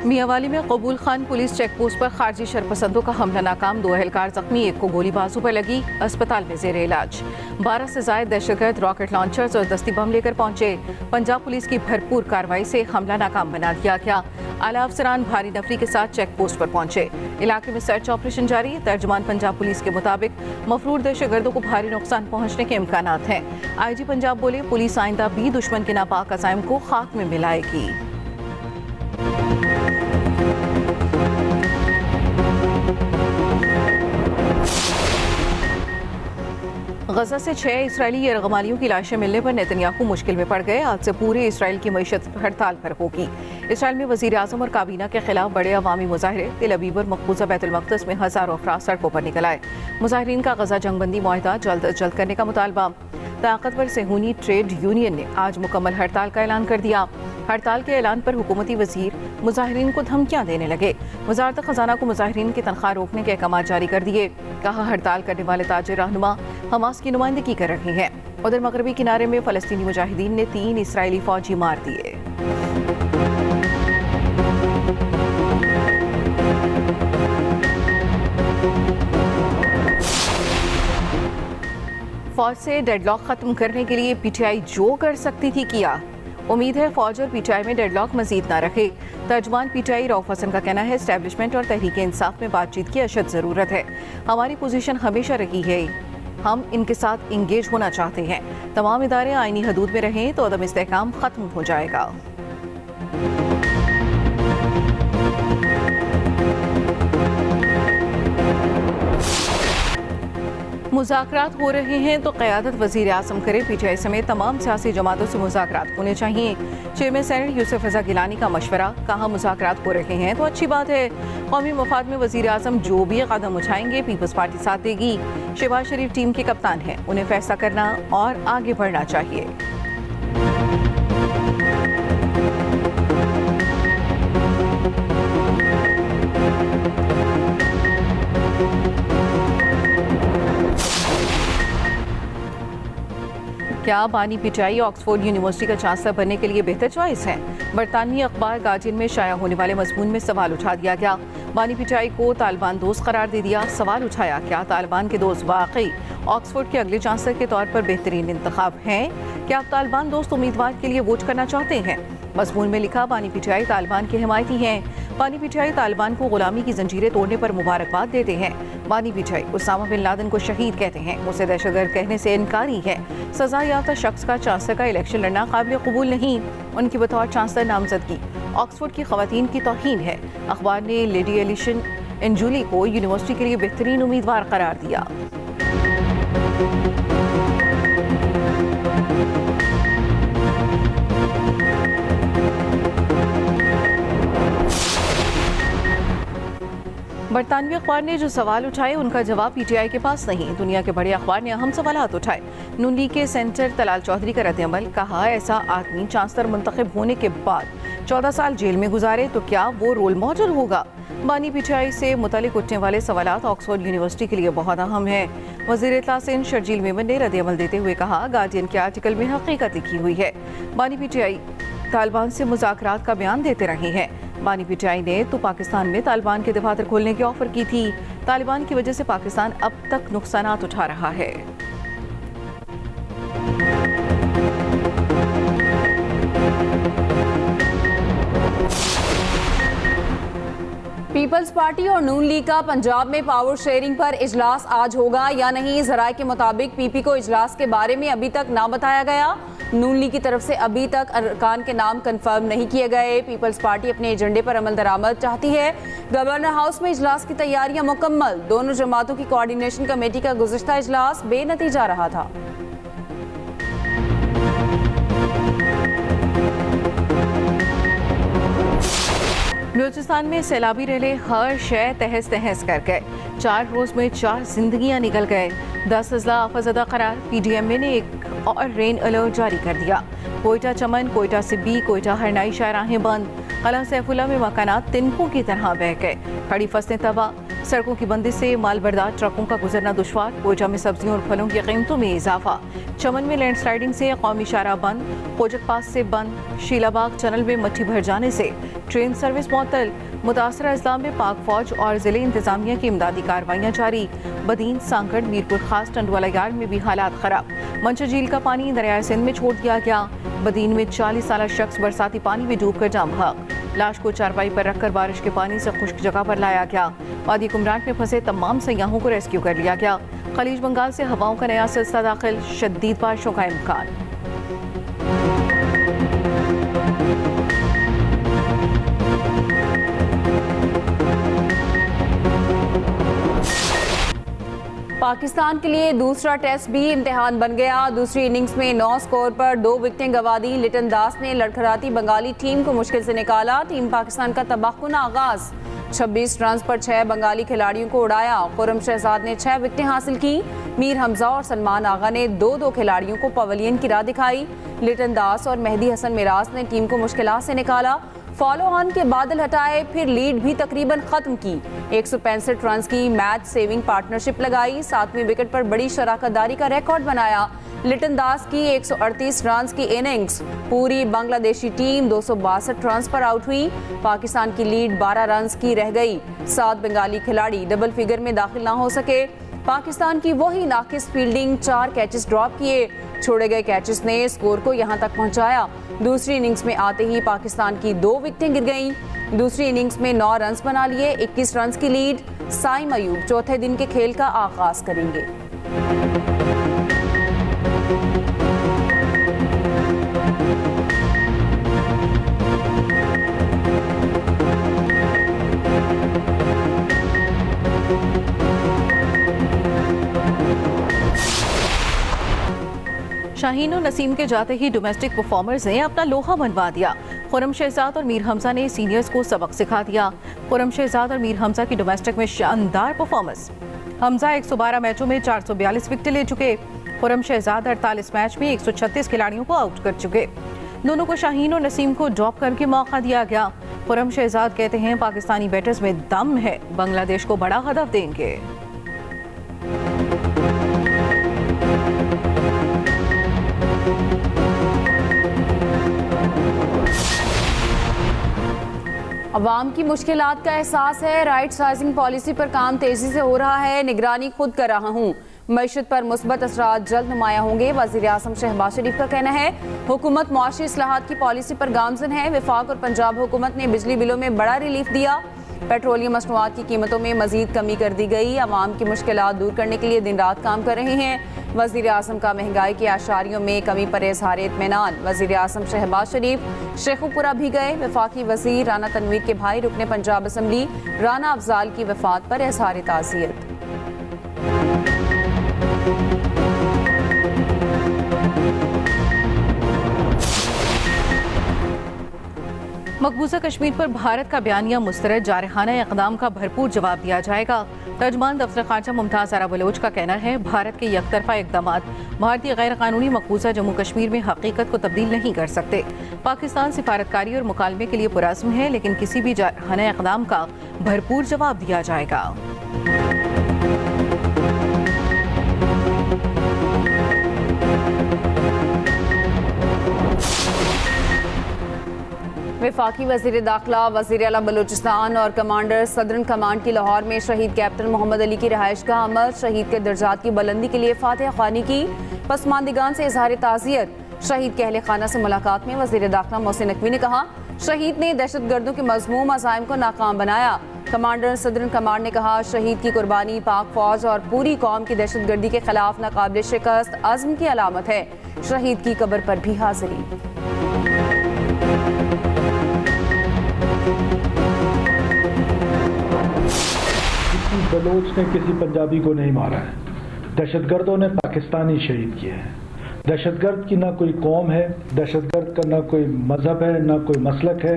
मियांवाली में कबूल Khan police check post पर खारजी शरपसंदों का हमला नाकाम, 2 एहलकार जख्मी, एक को गोली बाजू पर लगी, अस्पताल में जेर इलाज। 12 से ज्यादा दहशतगर्द रॉकेट लॉन्चर्स और दस्ती बम लेकर पहुंचे। पंजाब पुलिस की भरपूर कार्रवाई से हमला नाकाम बना दिया गया। आला अफसरान भारी नफरी के साथ चेक पोस्ट पर पहुंचे। इलाके में सर्च ऑपरेशन जारी। तर्जुमान पंजाब पुलिस के मुताबिक मफरूर दहशतगर्दों को भारी नुकसान पहुंचने के इम्कानात हैं। IG पंजाब बोले, पुलिस आइंदा भी दुश्मन के नापाक अज़ाइम को खाक में मिलाएगी। गजा से 6 इजरायली यरगमालियों की लाशें मिलने पर नेतन्याहू मुश्किल में पड़ गए। आज से पूरे इसराइल की मईशत हड़ताल पर होगी। इसराइल में वजीर आजम और काबीना के खिलाफ बड़े अवामी मुजाहरे। तेल अवीव और मकबूजा बैतुल मक़दस में हज़ारों अफराद सड़कों पर निकल आए। मुजाहिरीन का गजा जंगबंदी मुआहदा जल्द अज जल्द करने का मुतालबा। ताकतवर सेहूनी ट्रेड यूनियन ने आज मुकम्मल हड़ताल का ऐलान कर दिया। हड़ताल के ऐलान पर हुकूमती वजीर मुजाहिरीन को धमकियां देने लगे। वजारत खजाना को मुजाहिरीन की तनख्वाह रोकने के अहकाम जारी कर दिए। कहा, हड़ताल करने वाले ताजिर रहनुमा हमास की नुमाइंदगी कर रहे हैं। उधर मगरबी किनारे में फ़लस्तीनी मुजाहिदीन ने 3 इसराइली फौजी मार दिए। फौज से डेडलॉक खत्म करने के लिए PTI जो कर सकती थी किया। उम्मीद है फौज और PTI में डेडलॉक मजीद ना रखे। तर्जुमान PTI रऊफ हसन का कहना है, एस्टेब्लिशमेंट और तहरीक इंसाफ में बातचीत की अशद ज़रूरत है। हमारी पोजीशन हमेशा रही है, हम इनके साथ इंगेज होना चाहते हैं। तमाम इदारे आईनी हदूद में रहें तो अदम इस्तेहकाम खत्म हो जाएगा। मुज़ाकरात हो रहे हैं तो क़यादत वज़ीर आज़म करे। PTI समेत तमाम सियासी जमातों से मुज़ाकरात होने चाहिए। चेयरमैन सेनेट यूसुफ रज़ा गिलानी का मशवरा। कहा, मुज़ाकरात हो रहे हैं तो अच्छी बात है। कौमी मफाद में वज़ीर आज़म जो भी कदम उठाएंगे पीपल्स पार्टी साथ देगी। शहबाज शरीफ टीम के कप्तान हैं, उन्हें फैसला करना और आगे बढ़ना चाहिए। क्या बानी PTI ऑक्सफोर्ड यूनिवर्सिटी का चांसलर बनने के लिए बेहतर चॉइस है? बरतानवी अखबार गार्जियन में शाया होने वाले मजमून में सवाल उठा दिया गया। बानी PTI को तालिबान दोस्त करार दे दिया। सवाल उठाया, क्या तालिबान के दोस्त वाकई ऑक्सफोर्ड के अगले चांसलर के तौर पर बेहतरीन इंतखाब हैं? क्या आप तालिबान दोस्त उम्मीदवार के लिए वोट करना चाहते हैं? मजमून में लिखा, बानी PTI तालिबान के हिमायती हैं। बानी PTI तालिबान को गुलामी की जंजीरें तोड़ने पर मुबारकबाद देते हैं। बानी PTI उसामा बिन लादेन को शहीद कहते हैं, उसे दहशतगर्द कहने से इनकारी है। सजा याफ्ता शख्स का चांसलर का इलेक्शन लड़ना काबिल कबूल नहीं। उनकी बतौर चांसलर नामजदगी ऑक्सफोर्ड की खवातीन की तौहीन है। अखबार ने लेडी एलिशन एंजुली को यूनिवर्सिटी के लिए बेहतरीन उम्मीदवार करार दिया। बरतानवी अखबार ने जो सवाल उठाए उनका जवाब PTI के पास नहीं। दुनिया के बड़े अखबार ने अहम सवालात उठाए। नून लीग के सेंटर तलाल चौधरी का रद्द-ए-अमल। कहा, ऐसा आदमी चांसलर मुंतखब होने के बाद 14 साल जेल में गुजारे तो क्या वो रोल मॉडल होगा? बानी PTI से मुतालिक उठने वाले सवालात ऑक्सफोर्ड यूनिवर्सिटी के लिए बहुत अहम है। वज़ीर इत्तला सिंध शर्जील मेमन ने रद्द-ए-अमल देते हुए कहा, गार्जियन के आर्टिकल में हकीकत लिखी हुई है। बानी PTI तालिबान से मुज़ाकरात का बयान देते रहे हैं। बानी PTI ने तो पाकिस्तान में तालिबान के दफातर खोलने की ऑफर की थी। तालिबान की वजह से पाकिस्तान अब तक नुकसानात उठा रहा है। पीपल्स पार्टी और नून लीग का पंजाब में पावर शेयरिंग पर इजलास आज होगा या नहीं? जराए के मुताबिक PP को इजलास के बारे में अभी तक ना बताया गया। नून लीग की तरफ से अभी तक अरकान के नाम कंफर्म नहीं किए गए। पीपल्स पार्टी अपने एजेंडे पर अमल दरामद चाहती है। गवर्नर हाउस में इजलास की तैयारियां मुकम्मल। दोनों जमातों की कोऑर्डिनेशन कमेटी का गुज़िश्ता इजलास बेनतीजा रहा था। बलूचिस्तान में सैलाबी रैले हर शय तहस तहस कर गए। 4 रोज में 4 जिंदगियां निकल गए। 10 अजला आफतज़दा करार। PDMA ने एक और रेन अलर्ट जारी कर दिया। कोयटा चमन, कोयटा सिब्बी, कोयटा हरनाई शाहराहें बंद। कला सैफुल्ला में मकानात तिनकों की तरह बह गए। खड़ी फसलें तबाह। सड़कों की बंदी से मालबरदार ट्रकों का गुजरना दुश्वार। कोयटा में सब्जियों और फलों की कीमतों में इजाफा। चमन में लैंडस्लाइडिंग से कौमी शाहराह बंद। खोजक पास से बंद। शीलाबाग चैनल में मट्टी भर जाने से ट्रेन सर्विस मुअत्तल। मुतासरा अजला में पाक फौज और जिले इंतजामिया की इमदादी कार्रवाइयाँ जारी। बदीन, सांगड़, मीरपुर खास, टंडवाला यार्ड में भी हालात खराब। मंचर झील का पानी दरियाए सिंध में छोड़ दिया गया। बदीन में 40 साल शख्स बरसाती पानी में डूबकर जाम बहक। लाश को चारपाई पर रखकर बारिश के पानी से खुश्क जगह पर लाया गया। वादी कुमराट में फंसे तमाम सयाहों को रेस्क्यू कर लिया गया। खलीज बंगाल से हवाओं का नया सिलसिला दाखिल। शदीद बारिशों का इम्कान। पाकिस्तान के लिए दूसरा टेस्ट भी इम्तिहान बन गया। दूसरी इनिंग्स में 9 स्कोर पर 2 विकेटें गंवा दी। लिटन दास ने लड़खड़ाती बंगाली टीम को मुश्किल से निकाला। टीम पाकिस्तान का तबाहकुन आगाज। 26 रन पर 6 बंगाली खिलाड़ियों को उड़ाया। खुर्रम शहजाद ने 6 विकेटें हासिल की। मीर हमजा और सलमान आगा ने 2-2 खिलाड़ियों को पवेलियन की राह दिखाई। लिटन दास और मेहदी हसन मिराज ने टीम को मुश्किलात से निकाला। फॉलो ऑन के बादल हटाए, फिर लीड भी तकरीबन खत्म की। 165 रन की मैच सेविंग पार्टनरशिप लगाई। 7वीं विकेट पर बड़ी शराकतदारी का रिकॉर्ड बनाया। लिटन दास की 138 रन की इनिंग्स। पूरी बांग्लादेशी टीम 262 रन पर आउट हुई। पाकिस्तान की लीड 12 रन की रह गई। 7 बंगाली खिलाड़ी डबल फिगर में दाखिल ना हो सके। पाकिस्तान की वही नाकिस फील्डिंग, 4 कैचेस ड्रॉप किए। छोड़े गए कैचेस ने स्कोर को यहां तक पहुंचाया। दूसरी इनिंग्स में आते ही पाकिस्तान की 2 विकेटें गिर गईं। दूसरी इनिंग्स में 9 रन बना लिए। 21 रन की लीड। साइम अयूब चौथे दिन के खेल का आगाज करेंगे। शाहीन और नसीम के जाते ही डोमेस्टिक परफॉर्मर्स ने अपना लोहा मनवा दिया। खुर्रम शहजाद और मीर हमजा ने सीनियर्स को सबक सिखा दिया। खुर्रम शहजाद और मीर हमजा की डोमेस्टिक में शानदार परफॉर्मेंस। हमजा 112 मैचों में 442 विकेट ले चुके। खुर्रम शहजाद 48 मैच में 136 खिलाड़ियों को आउट कर चुके। दोनों को शाहीन और नसीम को ड्रॉप करके मौका दिया गया। खुर्रम शहजाद कहते हैं पाकिस्तानी बैटर्स में दम है, बांग्लादेश को बड़ा हदफ देंगे। अवाम की मुश्किलात का एहसास है। राइट साइजिंग पॉलिसी पर काम तेजी से हो रहा है। निगरानी खुद कर रहा हूँ। मईशत पर मुस्बत असरात जल्द नुमाया होंगे। वज़ीर आज़म शहबाज शरीफ का कहना है हुकूमत मुआशी इस्लाहात की पॉलिसी पर गामजन है। वफाक और पंजाब हुकूमत ने बिजली बिलों में बड़ा रिलीफ दिया। पेट्रोलियम मसनूआत की कीमतों में मजीद कमी कर दी गई। अवाम की मुश्किलात दूर करने के लिए दिन रात काम कर रहे हैं। वज़ीर आज़म का महंगाई के आशारियों में कमी पर इज़हार इत्मीनान। वज़ीर आज़म शहबाज शरीफ शेखुपुरा भी गए। वफाकी वज़ीर राना तनवीर के भाई रुकने पंजाब असम्बली राना अफजाल की वफात पर इज़हार ताज़ियत। मकबूजा कश्मीर पर भारत का बयानिया मुस्तरद, जारहाना इक़दाम का भरपूर जवाब दिया जाएगा। तर्जमान दफ्तर खारजा मुमताज़ आरा बलोच का कहना है भारत के यकतरफा इक़दामात भारतीय गैर कानूनी मकबूजा जम्मू कश्मीर में हकीकत को तब्दील नहीं कर सकते। पाकिस्तान सिफारतकारी और मुकालमे के लिए पुरज़्म है, लेकिन किसी भी जारहाना इक़दाम का भरपूर जवाब दिया जाएगा। वफाकी वज़ीर दाखिला, वज़ीर आला बलूचिस्तान और कमांडर सदर्न कमांड की लाहौर में शहीद कैप्टन मोहम्मद अली की रहायश का अमल। शहीद के दर्जात की बुलंदी के लिए फातिहा ख्वानी की। पसमानदिगान से इज़हार ताज़ियत। शहीद के अहले खाना से मुलाकात में वज़ीर दाखिला मोहसिन नकवी ने कहा शहीद ने दहशतगर्दों के मज़मूम अज़ाइम को नाकाम बनाया। कमांडर सदर्न कमांड ने कहा शहीद की कुर्बानी पाक फौज और पूरी कौम की दहशतगर्दी के खिलाफ नाकाबिल शिकस्त अज़्म की अलामत है। शहीद की कब्र पर भी हाज़िरी। बलोच ने किसी पंजाबी को नहीं मारा है। दहशतगर्दों ने पाकिस्तानी शहीद किए हैं। दहशतगर्द की ना कोई कौम है, दहशतगर्द का ना कोई मजहब है, ना कोई मसलक है।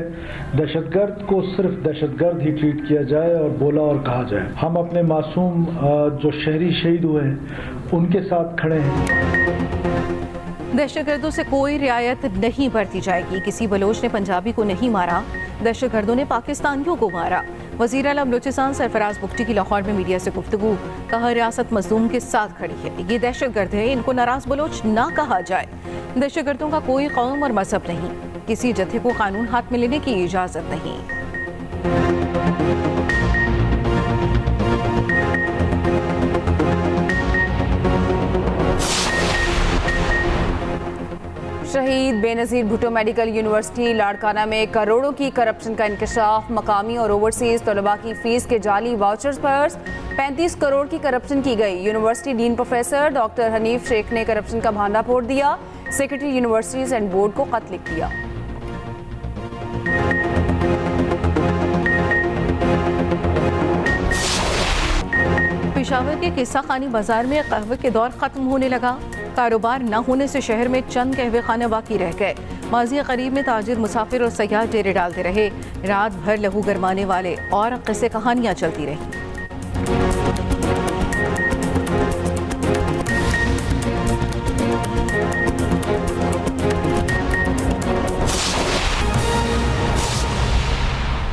दहशतगर्द को सिर्फ दहशतगर्द ही ट्रीट किया जाए और बोला और कहा जाए। हम अपने मासूम जो शहरी शहीद हुए हैं उनके साथ खड़े हैं। दहशतगर्दों से कोई रियायत नहीं बरती जाएगी। किसी बलोच ने पंजाबी को नहीं मारा, दहशतगर्दों ने पाकिस्तानियों को मारा। वज़ीर आला बलूचिस्तान सरफराज बुगटी की लाहौर में मीडिया से गुफ्तगू, कहा रियासत मजलूम के साथ खड़ी है, ये दहशतगर्द है, इनको नाराज बलोच ना कहा जाए। दहशतगर्दों का कोई कौम और मजहब नहीं, किसी जत्थे को कानून हाथ में लेने की इजाज़त नहीं। शहीद बेनज़ीर भुट्टो मेडिकल यूनिवर्सिटी लाड़काना में करोड़ों की करप्शन का इंकशाफ, मकामी और ओवरसीज तलबा की फीस के जाली वाउचर्स पर 35 करोड़ की करप्शन की गई। University dean professor doctor Hanif Sheikh ने करप्शन का भांडा फोड़ दिया, सेक्रेटरी यूनिवर्सिटीज एंड बोर्ड को खत लिख दिया। पेशावर के किस्सा खानी बाजार में कहवे के दौर खत्म होने लगा। कारोबार न होने से शहर में चंद कहवे खाने बाकी रह गए। माजी करीब में ताजिर, मुसाफिर और सयाह डेरे डालते रहे। रात भर लहू गरमाने वाले और किस्से कहानियां चलती रही।